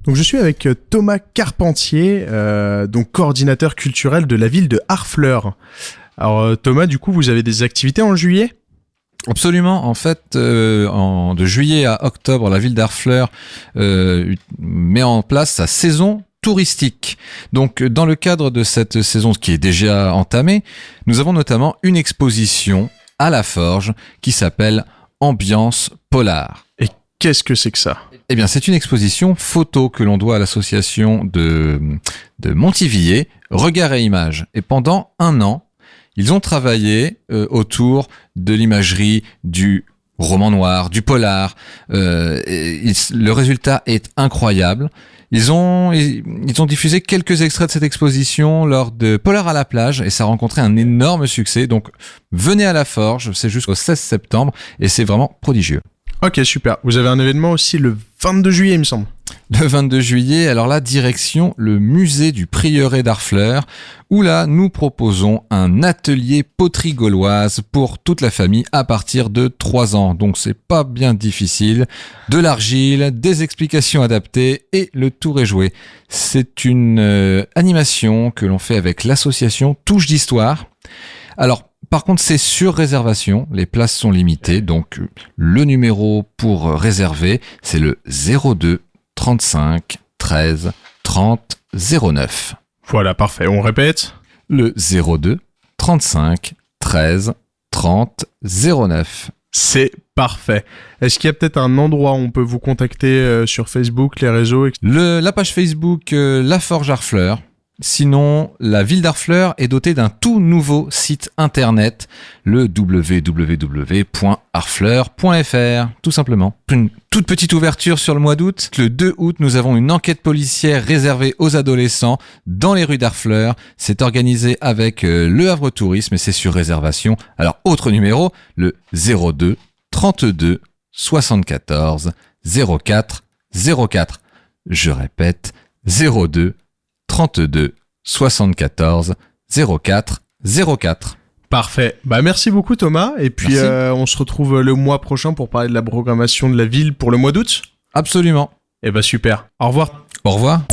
Donc je suis avec Thomas Carpentier, donc coordinateur culturel de la ville de Harfleur. Alors Thomas, du coup, vous avez des activités en juillet ? Absolument. En fait, de juillet à octobre, la ville d'Harfleur met en place sa saison touristique. Donc, dans le cadre de cette saison qui est déjà entamée, nous avons notamment une exposition à la Forge qui s'appelle Ambiance Polar. Et qu'est-ce que c'est que ça ? Eh bien, c'est une exposition photo que l'on doit à l'association de Montivilliers, Regard et Images. Et pendant 1 an, ils ont travaillé autour de l'imagerie du roman noir, du polar. Le résultat est incroyable. Ils ont diffusé quelques extraits de cette exposition lors de Polar à la plage et ça a rencontré un énorme succès. Donc, venez à la Forge, c'est jusqu'au 16 septembre et c'est vraiment prodigieux. Ok, super. Vous avez un événement aussi le 22 juillet, il me semble. Le 22 juillet, alors là, direction le musée du Prieuré d'Harfleur, où là, nous proposons un atelier poterie gauloise pour toute la famille à partir de 3 ans. Donc c'est pas bien difficile. De l'argile, des explications adaptées et le tour est joué. C'est une animation que l'on fait avec l'association Touche d'Histoire. Alors, par contre, c'est sur réservation, les places sont limitées, donc le numéro pour réserver, c'est le 02 35 13 30 09. Voilà, parfait. On répète ? Le 02 35 13 30 09. C'est parfait. Est-ce qu'il y a peut-être un endroit où on peut vous contacter sur Facebook, les réseaux, etc. La page Facebook La Forge Harfleur. Sinon, la ville d'Harfleur est dotée d'un tout nouveau site internet, le www.harfleur.fr, tout simplement. Une toute petite ouverture sur le mois d'août. Le 2 août, nous avons une enquête policière réservée aux adolescents dans les rues d'Harfleur. C'est organisé avec Le Havre Tourisme et c'est sur réservation. Alors, autre numéro, le 02 32 74 04 04. Je répète, 02 32 74 04 04. Parfait. Bah merci beaucoup Thomas. Et puis on se retrouve le mois prochain pour parler de la programmation de la ville pour le mois d'août. Absolument. Et bah super. Au revoir. Au revoir.